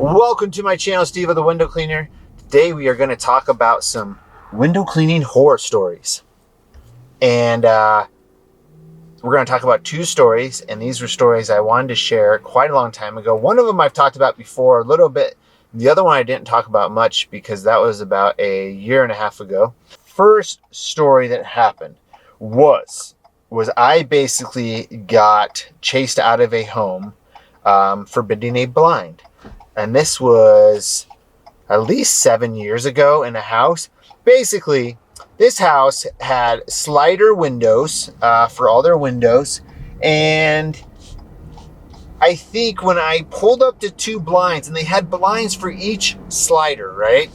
Welcome to my channel, Steve the Window Cleaner. Today we are going to talk about some window cleaning horror stories. And we're going to talk about two stories, and these were stories I wanted to share quite a long time ago. One of them I've talked about before a little bit. The other one I didn't talk about much because that was about a year and a half ago. First story that happened was I basically got chased out of a home for bending a blind. And this was at least 7 years ago in a house. Basically, this house had slider windows for all their windows. And I think when I pulled up to two blinds, and they had blinds for each slider, right?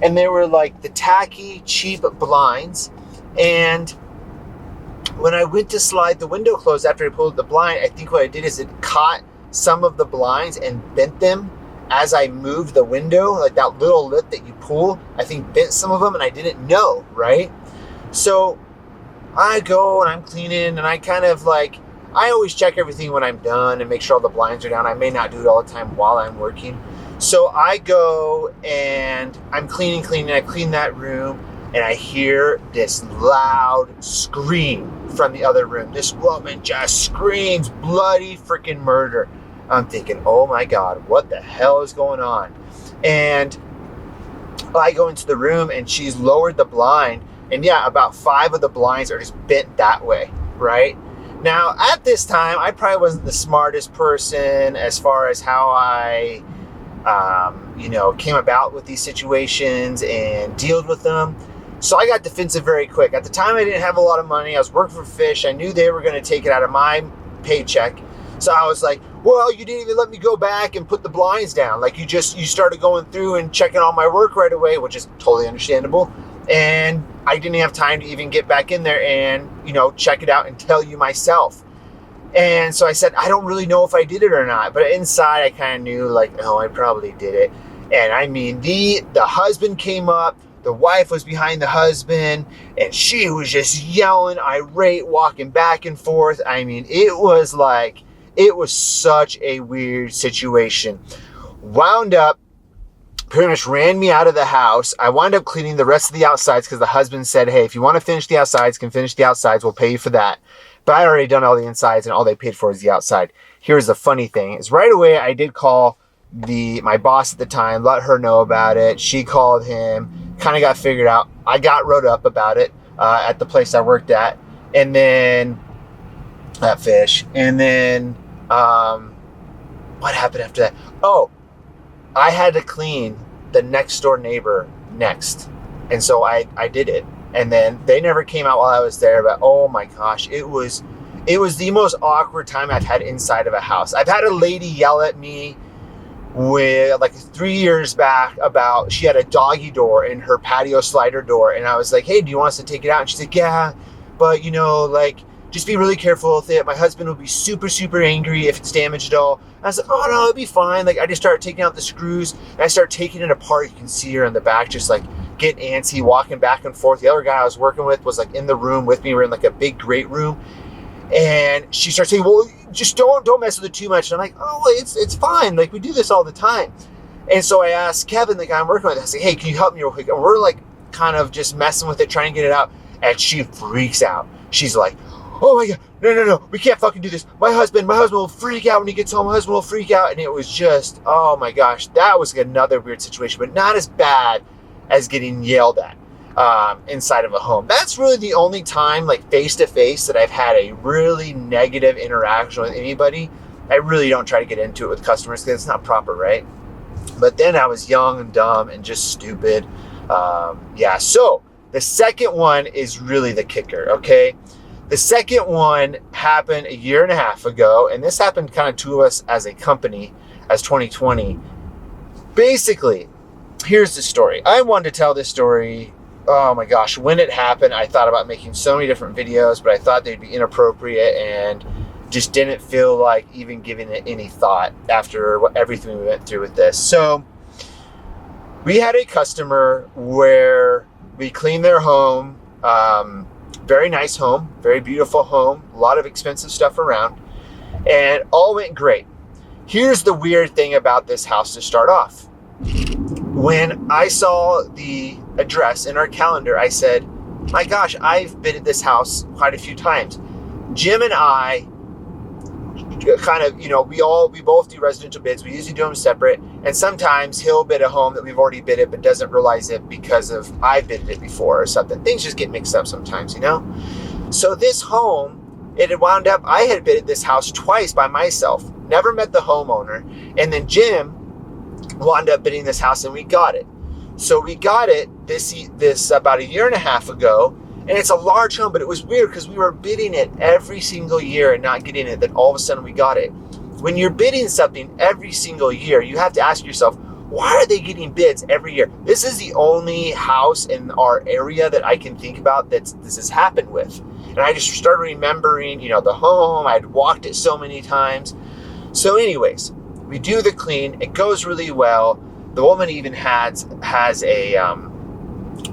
And they were like the tacky, cheap blinds. And when I went to slide the window closed after I pulled up the blind, I think what I did is it caught some of the blinds and bent them as I moved the window, like that little lip that you pull, I think bent some of them and I didn't know, right? So I go and I'm cleaning and I kind of like, I always check everything when I'm done and make sure all the blinds are down. I may not do it all the time while I'm working. So I go and I'm cleaning, I clean that room and I hear this loud scream from the other room. This woman just screams bloody freaking murder. I'm thinking, oh my God, what the hell is going on? And I go into the room and she's lowered the blind. And yeah, about 5 of the blinds are just bent that way, right? Now, at this time, I probably wasn't the smartest person as far as how I, came about with these situations and dealt with them. So I got defensive very quick. At the time, I didn't have a lot of money. I was working for Fish. I knew they were going to take it out of my paycheck. So I was like, well, you didn't even let me go back and put the blinds down. Like you started going through and checking all my work right away, which is totally understandable. And I didn't have time to even get back in there and, check it out and tell you myself. And so I said, I don't really know if I did it or not. But inside I kind of knew like, oh, I probably did it. And I mean, the husband came up. The wife was behind the husband and she was just yelling, irate, walking back and forth. I mean, it was such a weird situation. Wound up, pretty much ran me out of the house. I wound up cleaning the rest of the outsides because the husband said, hey, if you want to finish the outsides, can finish the outsides. We'll pay you for that. But I already done all the insides and all they paid for is the outside. Here's the funny thing is right away I did call my boss at the time, let her know about it. She called him, kind of got figured out. I got wrote up about it at the place I worked at. And then at Fish. And then what happened after that? Oh, I had to clean the next door neighbor next. And so I did it. And then they never came out while I was there, but oh my gosh, it was the most awkward time I've had inside of a house. I've had a lady yell at me with like 3 years back about she had a doggy door in her patio slider door. And I was like, hey, do you want us to take it out? And she's like, yeah, but just be really careful with it. My husband will be super, super angry if it's damaged at all. And I was like, oh no, it'll be fine. Like I just started taking out the screws and I started taking it apart. You can see her in the back, just like getting antsy, walking back and forth. The other guy I was working with was like in the room with me. We're in like a big great room. And she starts saying, well, just don't mess with it too much. And I'm like, oh, it's fine. Like we do this all the time. And so I asked Kevin, the guy I'm working with, I said, hey, can you help me real quick? And we're like kind of just messing with it, trying to get it out. And she freaks out. She's like, oh my God, no, we can't fucking do this. My husband will freak out when he gets home. My husband will freak out. And it was just, oh my gosh, that was another weird situation, but not as bad as getting yelled at inside of a home. That's really the only time, like face to face, that I've had a really negative interaction with anybody. I really don't try to get into it with customers because it's not proper, right? But then I was young and dumb and just stupid. So the second one is really the kicker, okay? The second one happened a year and a half ago, and this happened kind of to us as a company, as 2020. Basically, here's the story. I wanted to tell this story, oh my gosh, when it happened, I thought about making so many different videos, but I thought they'd be inappropriate and just didn't feel like even giving it any thought after everything we went through with this. So we had a customer where we cleaned their home, very nice home, very beautiful home, a lot of expensive stuff around, and all went great. Here's the weird thing about this house to start off. When I saw the address in our calendar, I said, my gosh, I've been at this house quite a few times. Jim and I kind of, we both do residential bids. We usually do them separate. And sometimes he'll bid a home that we've already bid it, but doesn't realize it because of I bidded it before or something. Things just get mixed up sometimes, So this home, it had wound up, I had bidded this house twice by myself, never met the homeowner. And then Jim wound up bidding this house and we got it. So we got it this about a year and a half ago. And it's a large home, but it was weird because we were bidding it every single year and not getting it. Then all of a sudden we got it. When you're bidding something every single year, you have to ask yourself, why are they getting bids every year? This is the only house in our area that I can think about that this has happened with. And I just started remembering, the home. I'd walked it so many times. So anyways, we do the clean. It goes really well. The woman even has a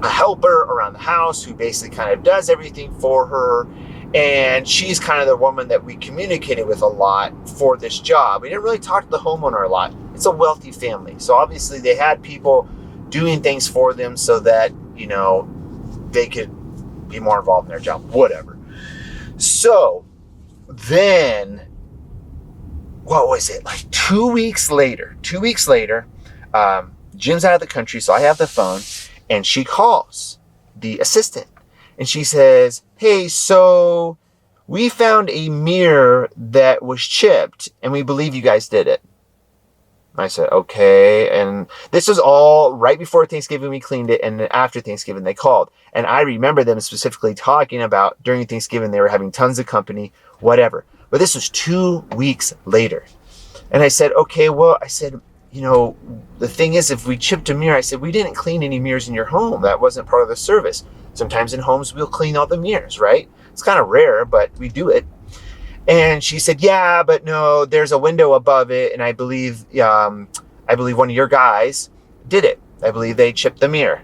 helper around the house who basically kind of does everything for her. And she's kind of the woman that we communicated with a lot for this job. We didn't really talk to the homeowner a lot. It's a wealthy family. So obviously they had people doing things for them so that, they could be more involved in their job, whatever. So then, what was it? Like 2 weeks later, Jim's out of the country. So I have the phone and she calls the assistant. And she says, hey, so we found a mirror that was chipped and we believe you guys did it. I said, okay. And this was all right before Thanksgiving, we cleaned it. And then after Thanksgiving, they called. And I remember them specifically talking about during Thanksgiving, they were having tons of company, whatever. But this was 2 weeks later. And I said, okay, well, the thing is, if we chipped a mirror, I said, we didn't clean any mirrors in your home. That wasn't part of the service. Sometimes in homes, we'll clean all the mirrors, right? It's kind of rare, but we do it. And she said, yeah, but no, there's a window above it. And I believe one of your guys did it. I believe they chipped the mirror.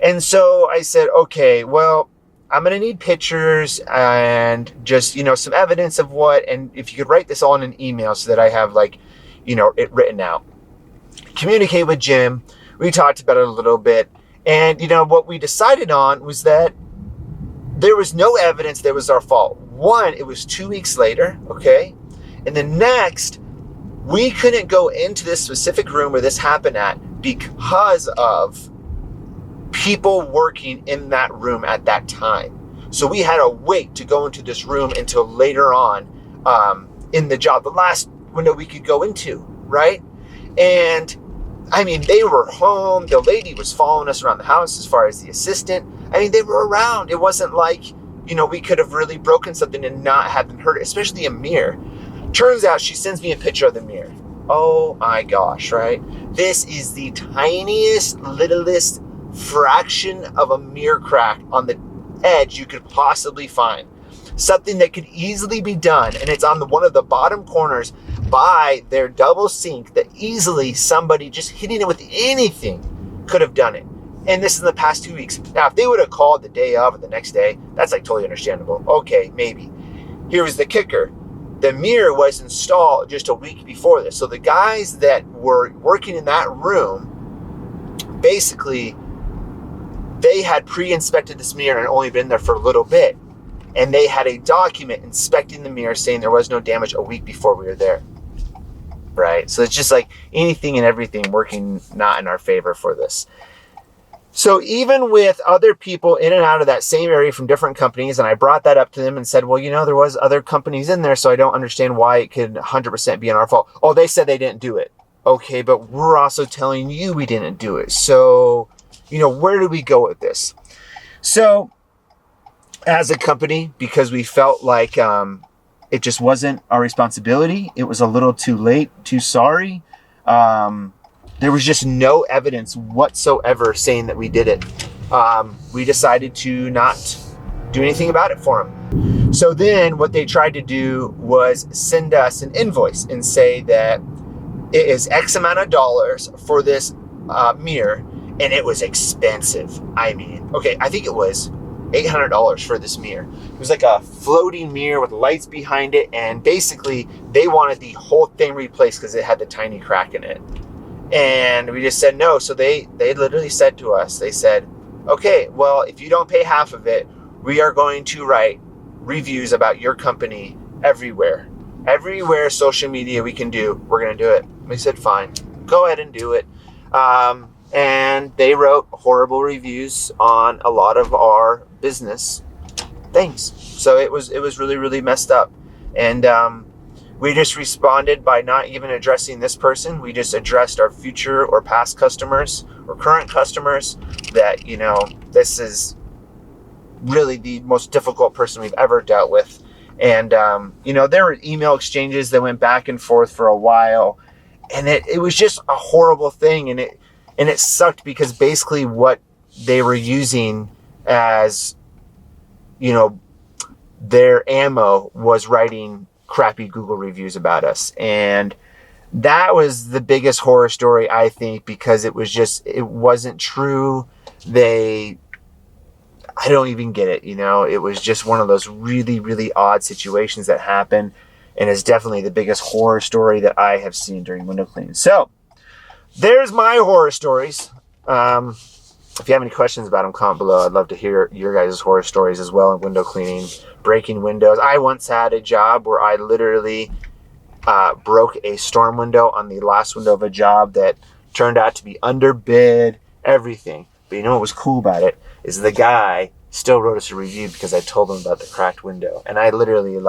And so I said, okay, well, I'm going to need pictures and just, some evidence of what, and if you could write this all in an email so that I have it written out. Communicate with Jim. We talked about it a little bit. And, what we decided on was that there was no evidence that it was our fault. One, it was 2 weeks later, okay? And the next, we couldn't go into this specific room where this happened at because of people working in that room at that time. So we had to wait to go into this room until later on in the job, the last window we could go into, right? And they were home. The lady was following us around the house as far as the assistant. They were around. It wasn't like, we could have really broken something and not have them hurt, especially a mirror. Turns out she sends me a picture of the mirror. Oh my gosh, right? This is the tiniest, littlest fraction of a mirror crack on the edge you could possibly find. Something that could easily be done, and it's on one of the bottom corners by their double sink that easily somebody just hitting it with anything could have done it. And this is in the past 2 weeks. Now, if they would have called the day of or the next day, that's totally understandable. Okay, maybe. Here was the kicker. The mirror was installed just a week before this. So the guys that were working in that room, basically, they had pre-inspected this mirror and only been there for a little bit. And they had a document inspecting the mirror saying there was no damage a week before we were there. Right? So it's just like anything and everything working not in our favor for this. So even with other people in and out of that same area from different companies, and I brought that up to them and said, well, there was other companies in there, so I don't understand why it could 100% be our fault. Oh, they said they didn't do it. Okay, but we're also telling you we didn't do it. So, where do we go with this? So, as a company, because we felt like it just wasn't our responsibility, it was a little too late, too sorry. There was just no evidence whatsoever saying that we did it. We decided to not do anything about it for them. So then what they tried to do was send us an invoice and say that it is X amount of dollars for this mirror, and it was expensive. I think it was $800 for this mirror. It was like a floating mirror with lights behind it, and basically they wanted the whole thing replaced because it had the tiny crack in it. And we just said no. So they literally said to us, they said, okay, well, if you don't pay half of it, we are going to write reviews about your company everywhere. Everywhere social media we can do, we're going to do it. We said, fine, go ahead and do it. And they wrote horrible reviews on a lot of our business things. So it was really, really messed up. And we just responded by not even addressing this person. We just addressed our future or past customers or current customers that, you know, this is really the most difficult person we've ever dealt with. And, you know, there were email exchanges that went back and forth for a while. And it was just a horrible thing. And it sucked because basically what they were using as, you know, their ammo was writing crappy Google reviews about us. And that was the biggest horror story, I think, because it wasn't true. I don't even get it, you know. It was just one of those really, really odd situations that happened. And it's definitely the biggest horror story that I have seen during window cleaning. So there's my horror stories. If you have any questions about them, comment below. I'd love to hear your guys' horror stories as well in window cleaning, breaking windows. I once had a job where I literally broke a storm window on the last window of a job that turned out to be underbid, everything. But you know what was cool about it is the guy still wrote us a review because I told him about the cracked window. And I literally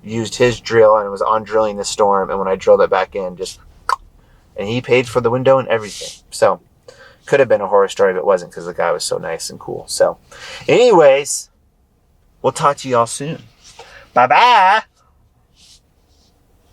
used his drill and was on drilling the storm. And when I drilled it back in, and he paid for the window and everything. So could have been a horror story, but it wasn't because the guy was so nice and cool. So anyways, we'll talk to y'all soon. Bye-bye.